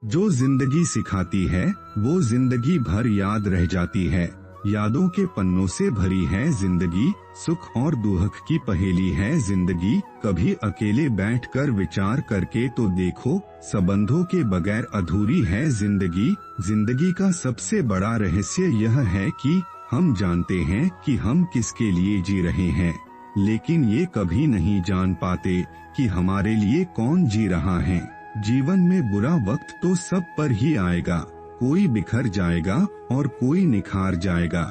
जो जिंदगी सिखाती है वो जिंदगी भर याद रह जाती है। यादों के पन्नों से भरी है जिंदगी, सुख और दुख की पहेली है जिंदगी। कभी अकेले बैठकर विचार करके तो देखो, संबंधों के बगैर अधूरी है जिंदगी। जिंदगी का सबसे बड़ा रहस्य यह है कि हम जानते हैं कि हम किसके लिए जी रहे हैं, लेकिन ये कभी नहीं जान पाते कि हमारे लिए कौन जी रहा है। जीवन में बुरा वक्त तो सब पर ही आएगा, कोई बिखर जाएगा और कोई निखार जाएगा।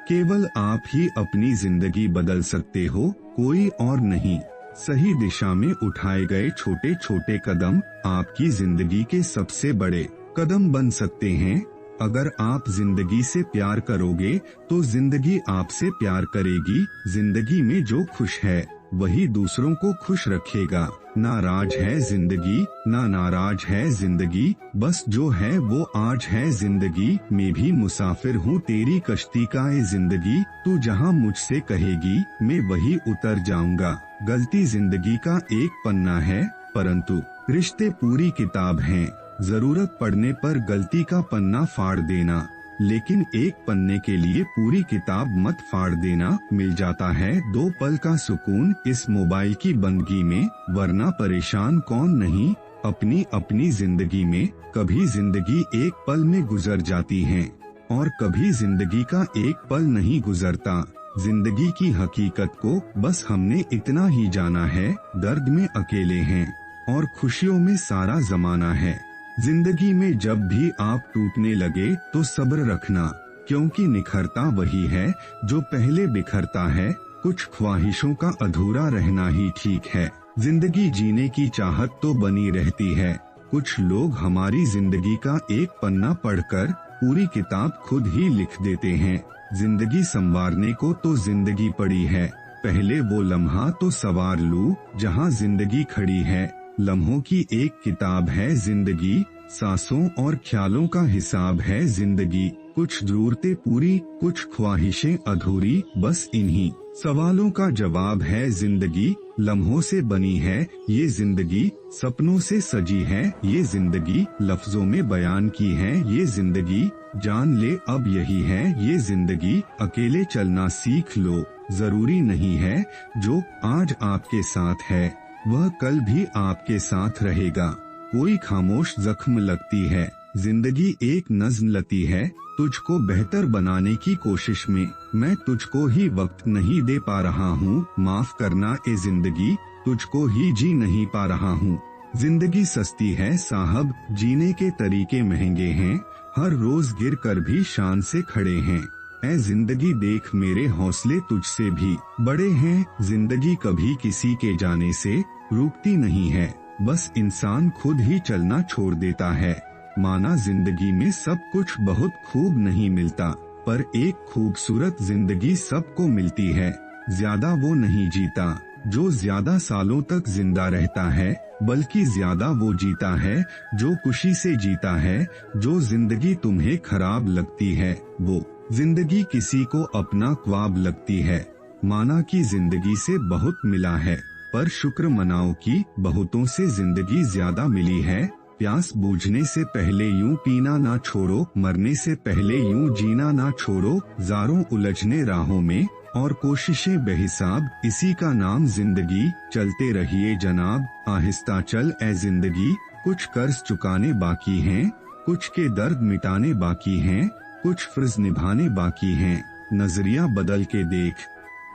केवल आप ही अपनी जिंदगी बदल सकते हो, कोई और नहीं। सही दिशा में उठाए गए छोटे छोटे कदम आपकी जिंदगी के सबसे बड़े कदम बन सकते हैं। अगर आप जिंदगी से प्यार करोगे तो जिंदगी आपसे प्यार करेगी। जिंदगी में जो खुश है वही दूसरों को खुश रखेगा। नाराज है जिंदगी, ना नाराज है जिंदगी, बस जो है वो आज है जिंदगी। मैं भी मुसाफिर हूँ तेरी कश्ती का ए जिंदगी, तू जहाँ मुझसे कहेगी मैं वही उतर जाऊंगा। गलती जिंदगी का एक पन्ना है, परंतु रिश्ते पूरी किताब हैं। जरूरत पड़ने पर गलती का पन्ना फाड़ देना, लेकिन एक पन्ने के लिए पूरी किताब मत फाड़ देना। मिल जाता है 2 पल का सुकून इस मोबाइल की बंदगी में, वरना परेशान कौन नहीं अपनी अपनी जिंदगी में। कभी जिंदगी एक पल में गुजर जाती है और कभी जिंदगी का एक पल नहीं गुजरता। जिंदगी की हकीकत को बस हमने इतना ही जाना है, दर्द में अकेले हैं और खुशियों में सारा जमाना है। जिंदगी में जब भी आप टूटने लगे तो सब्र रखना, क्योंकि निखरता वही है जो पहले बिखरता है। कुछ ख्वाहिशों का अधूरा रहना ही ठीक है। जिंदगी जीने की चाहत तो बनी रहती है। कुछ लोग हमारी जिंदगी का एक पन्ना पढ़कर पूरी किताब खुद ही लिख देते हैं। जिंदगी संवारने को तो जिंदगी पड़ी है, पहले वो लम्हा तो सवार लूं जहां जिंदगी खड़ी है। लम्हों की एक किताब है जिंदगी, सांसों और ख्यालों का हिसाब है जिंदगी। कुछ जरूरतें पूरी, कुछ ख्वाहिशें अधूरी, बस इन्हीं सवालों का जवाब है जिंदगी। लम्हों से बनी है ये जिंदगी, सपनों से सजी है ये जिंदगी, लफ्जों में बयान की है ये जिंदगी। जान ले अब यही है ये जिंदगी, अकेले चलना सीख लो। जरूरी नहीं है जो आज आपके साथ है वह कल भी आपके साथ रहेगा। कोई खामोश जख्म लगती है, जिंदगी एक नज्म लती है। तुझको बेहतर बनाने की कोशिश में मैं तुझको ही वक्त नहीं दे पा रहा हूँ। माफ करना ए जिंदगी, तुझको ही जी नहीं पा रहा हूँ। जिंदगी सस्ती है साहब, जीने के तरीके महंगे हैं। हर रोज गिर कर भी शान से खड़े हैं। ऐ जिंदगी देख मेरे हौसले तुझसे भी बड़े हैं। जिंदगी कभी किसी के जाने से रुकती नहीं है, बस इंसान खुद ही चलना छोड़ देता है। माना जिंदगी में सब कुछ बहुत खूब नहीं मिलता, पर एक खूबसूरत जिंदगी सबको मिलती है। ज्यादा वो नहीं जीता जो ज्यादा सालों तक जिंदा रहता है, बल्कि ज्यादा वो जीता है जो खुशी से जीता है। जो जिंदगी तुम्हें खराब लगती है वो जिंदगी किसी को अपना ख्वाब लगती है। माना कि जिंदगी से बहुत मिला है, पर शुक्र मनाओ कि बहुतों से जिंदगी ज्यादा मिली है। प्यास बूझने से पहले यूं पीना ना छोड़ो, मरने से पहले यूं जीना ना छोड़ो। ज़ारों उलझने राहों में और कोशिशें बेहिसाब, इसी का नाम जिंदगी। चलते रहिए जनाब, आहिस्ता चल ए जिंदगी। कुछ कर्ज चुकाने बाकी हैं, कुछ के दर्द मिटाने बाकी हैं, कुछ फर्ज निभाने बाकी हैं। नजरिया बदल के देख,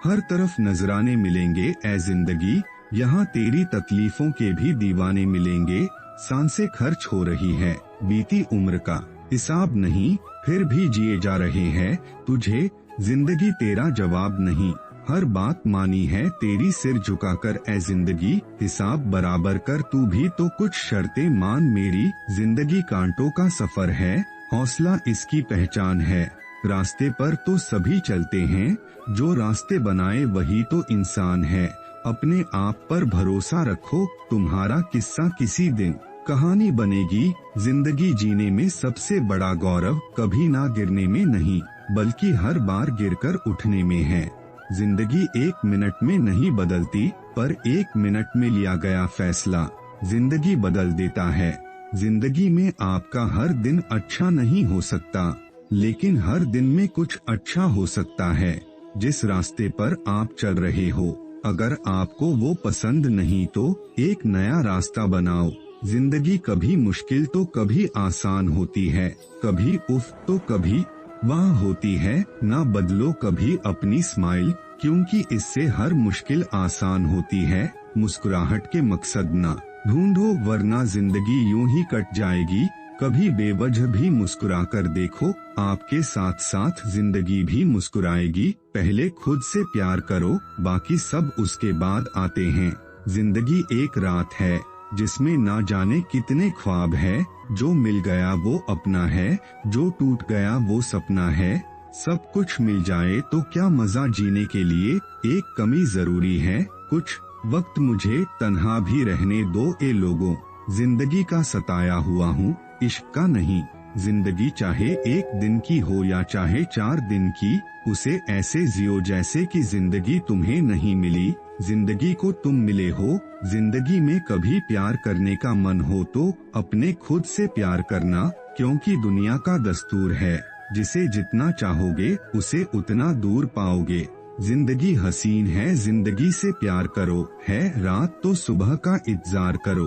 हर तरफ नजराने मिलेंगे ए जिंदगी। यहाँ तेरी तकलीफों के भी दीवाने मिलेंगे। सांसें खर्च हो रही है, बीती उम्र का हिसाब नहीं, फिर भी जिए जा रहे हैं। तुझे जिंदगी तेरा जवाब नहीं, हर बात मानी है तेरी सिर झुकाकर ए जिंदगी। हिसाब बराबर कर तू भी तो कुछ शर्तें मान मेरी। जिंदगी कांटों का सफर है, हौसला इसकी पहचान है। रास्ते पर तो सभी चलते हैं, जो रास्ते बनाए वही तो इंसान है। अपने आप पर भरोसा रखो, तुम्हारा किस्सा किसी दिन कहानी बनेगी। जिंदगी जीने में सबसे बड़ा गौरव कभी ना गिरने में नहीं, बल्कि हर बार गिरकर उठने में है। जिंदगी 1 मिनट में नहीं बदलती, पर 1 मिनट में लिया गया फैसला जिंदगी बदल देता है। जिंदगी में आपका हर दिन अच्छा नहीं हो सकता, लेकिन हर दिन में कुछ अच्छा हो सकता है। जिस रास्ते पर आप चल रहे हो, अगर आपको वो पसंद नहीं तो एक नया रास्ता बनाओ। जिंदगी कभी मुश्किल तो कभी आसान होती है, कभी उफ तो कभी वाह होती है। ना बदलो कभी अपनी स्माइल, क्योंकि इससे हर मुश्किल आसान होती है। मुस्कुराहट के मकसद ना ढूंढो, वरना जिंदगी यूं ही कट जाएगी। कभी बेवजह भी मुस्कुरा कर देखो, आपके साथ साथ जिंदगी भी मुस्कुराएगी। पहले खुद से प्यार करो, बाकी सब उसके बाद आते हैं। जिंदगी एक रात है जिसमें ना जाने कितने ख्वाब है। जो मिल गया वो अपना है, जो टूट गया वो सपना है। सब कुछ मिल जाए तो क्या मजा जीने के लिए, एक कमी जरूरी है। कुछ वक्त मुझे तन्हा भी रहने दो ए लोगों, जिंदगी का सताया हुआ हूँ, इश्क का नहीं। जिंदगी चाहे एक दिन की हो या चाहे 4 दिन की, उसे ऐसे जियो जैसे कि जिंदगी तुम्हें नहीं मिली। जिंदगी को तुम मिले हो। जिंदगी में कभी प्यार करने का मन हो तो अपने खुद से प्यार करना, क्योंकि दुनिया का दस्तूर है, जिसे जितना चाहोगे उसे उतना दूर पाओगे। जिंदगी हसीन है, जिंदगी से प्यार करो। है रात तो सुबह का इंतजार करो,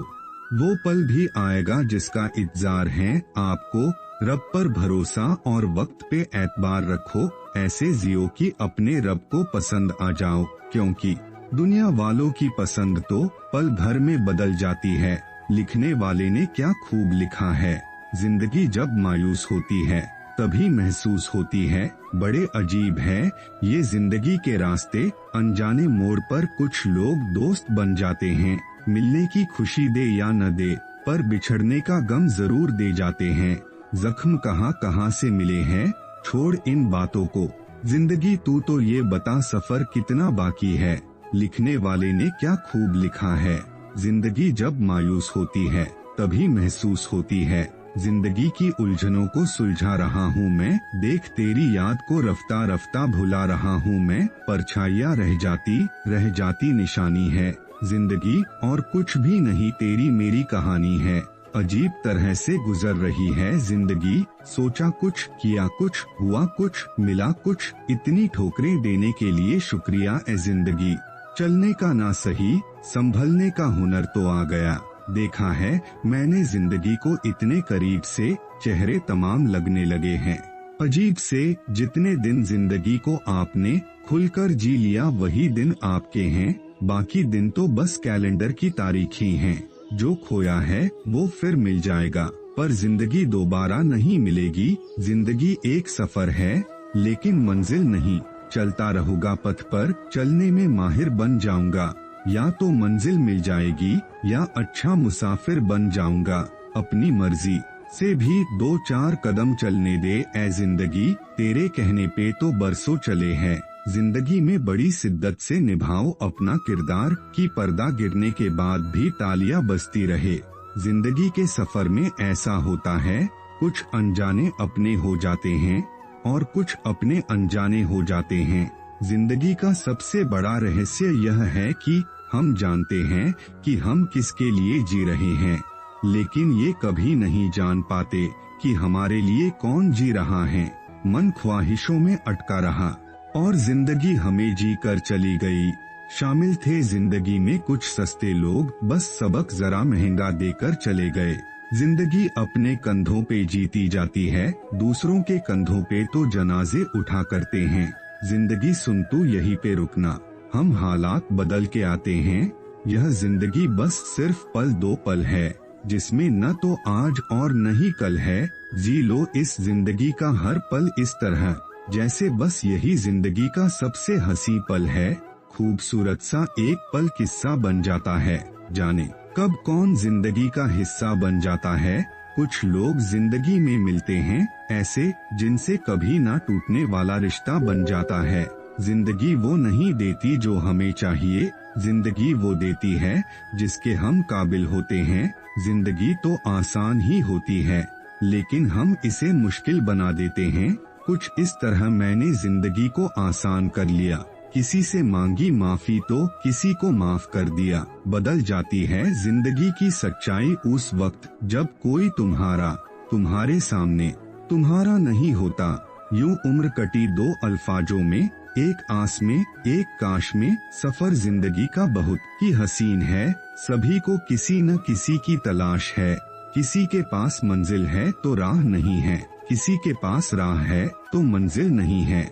वो पल भी आएगा जिसका इंतजार है आपको। रब पर भरोसा और वक्त पे एतबार रखो। ऐसे जियो कि अपने रब को पसंद आ जाओ, क्योंकि दुनिया वालों की पसंद तो पल भर में बदल जाती है। लिखने वाले ने क्या खूब लिखा है, जिंदगी जब मायूस होती है तभी महसूस होती है। बड़े अजीब है ये जिंदगी के रास्ते, अनजाने मोड़ पर कुछ लोग दोस्त बन जाते हैं। मिलने की खुशी दे या न दे, पर बिछड़ने का गम जरूर दे जाते हैं। जख्म कहाँ कहाँ से मिले हैं, छोड़ इन बातों को। जिंदगी तू तो ये बता सफर कितना बाकी है। लिखने वाले ने क्या खूब लिखा है, जिंदगी जब मायूस होती है तभी महसूस होती है। जिंदगी की उलझनों को सुलझा रहा हूँ मैं, देख तेरी याद को रफ्ता रफ्ता भुला रहा हूँ मैं। परछाइयाँ रह जाती निशानी है जिंदगी, और कुछ भी नहीं तेरी मेरी कहानी है। अजीब तरह से गुजर रही है जिंदगी, सोचा कुछ किया कुछ, हुआ कुछ मिला कुछ। इतनी ठोकरें देने के लिए शुक्रिया ए जिंदगी। चलने का ना सही, संभलने का हुनर तो आ गया। देखा है मैंने जिंदगी को इतने करीब से, चेहरे तमाम लगने लगे हैं अजीब से। जितने दिन जिंदगी को आपने खुलकर जी लिया वही दिन आपके हैं, बाकी दिन तो बस कैलेंडर की तारीख ही हैं। जो खोया है वो फिर मिल जाएगा, पर जिंदगी दोबारा नहीं मिलेगी। जिंदगी एक सफर है लेकिन मंजिल नहीं, चलता रहूंगा पथ पर, चलने में माहिर बन जाऊंगा। या तो मंजिल मिल जाएगी या अच्छा मुसाफिर बन जाऊंगा। अपनी मर्जी से भी 2-4 कदम चलने दे ए जिंदगी, तेरे कहने पे तो बरसों चले हैं। जिंदगी में बड़ी शिद्दत से निभाओ अपना किरदार, कि पर्दा गिरने के बाद भी तालियां बजती रहे। जिंदगी के सफर में ऐसा होता है, कुछ अनजाने अपने हो जाते हैं और कुछ अपने अनजाने हो जाते हैं। जिंदगी का सबसे बड़ा रहस्य यह है कि हम जानते हैं कि हम किसके लिए जी रहे हैं, लेकिन ये कभी नहीं जान पाते कि हमारे लिए कौन जी रहा है। मन ख्वाहिशों में अटका रहा और जिंदगी हमें जी कर चली गई। शामिल थे जिंदगी में कुछ सस्ते लोग, बस सबक जरा महंगा देकर चले गए। जिंदगी अपने कंधों पे जीती जाती है, दूसरों के कंधों पे तो जनाजे उठा करते हैं। जिंदगी सुन तू यहीं पे रुकना, हम हालात बदल के आते हैं। यह जिंदगी बस सिर्फ पल 2 पल है, जिसमें न तो आज और न ही कल है। जी लो इस जिंदगी का हर पल इस तरह, जैसे बस यही जिंदगी का सबसे हंसी पल है। खूबसूरत सा एक पल किस्सा बन जाता है, जाने कब कौन जिंदगी का हिस्सा बन जाता है। कुछ लोग जिंदगी में मिलते हैं ऐसे, जिनसे कभी ना टूटने वाला रिश्ता बन जाता है। जिंदगी वो नहीं देती जो हमें चाहिए, जिंदगी वो देती है जिसके हम काबिल होते हैं। जिंदगी तो आसान ही होती है, लेकिन हम इसे मुश्किल बना देते हैं। कुछ इस तरह मैंने जिंदगी को आसान कर लिया, किसी से मांगी माफी तो किसी को माफ कर दिया। बदल जाती है जिंदगी की सच्चाई उस वक्त जब कोई तुम्हारे सामने तुम्हारा नहीं होता। यूं उम्र कटी दो अल्फाजों में, एक आस में एक काश में। सफर जिंदगी का बहुत ही हसीन है, सभी को किसी न किसी की तलाश है। किसी के पास मंजिल है तो राह नहीं है, किसी के पास राह है तो मंजिल नहीं है।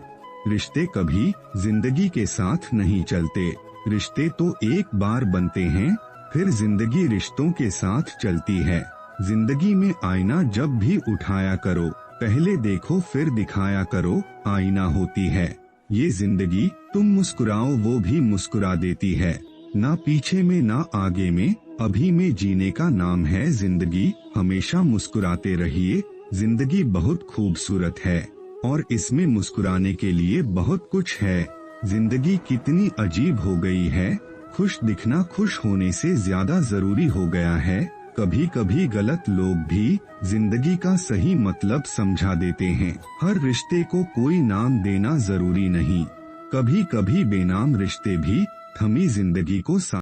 रिश्ते कभी जिंदगी के साथ नहीं चलते, रिश्ते तो एक बार बनते हैं, फिर जिंदगी रिश्तों के साथ चलती है। जिंदगी में आईना जब भी उठाया करो, पहले देखो फिर दिखाया करो, आईना होती है ये जिंदगी। तुम मुस्कुराओ वो भी मुस्कुरा देती है, ना पीछे में ना आगे में, अभी में जीने का नाम है जिंदगी। हमेशा मुस्कुराते रहिए, जिंदगी बहुत खूबसूरत है और इसमें मुस्कुराने के लिए बहुत कुछ है। जिंदगी कितनी अजीब हो गई है, खुश दिखना खुश होने से ज्यादा जरूरी हो गया है। कभी कभी गलत लोग भी जिंदगी का सही मतलब समझा देते हैं। हर रिश्ते को कोई नाम देना जरूरी नहीं, कभी कभी बेनाम रिश्ते भी थमी जिंदगी को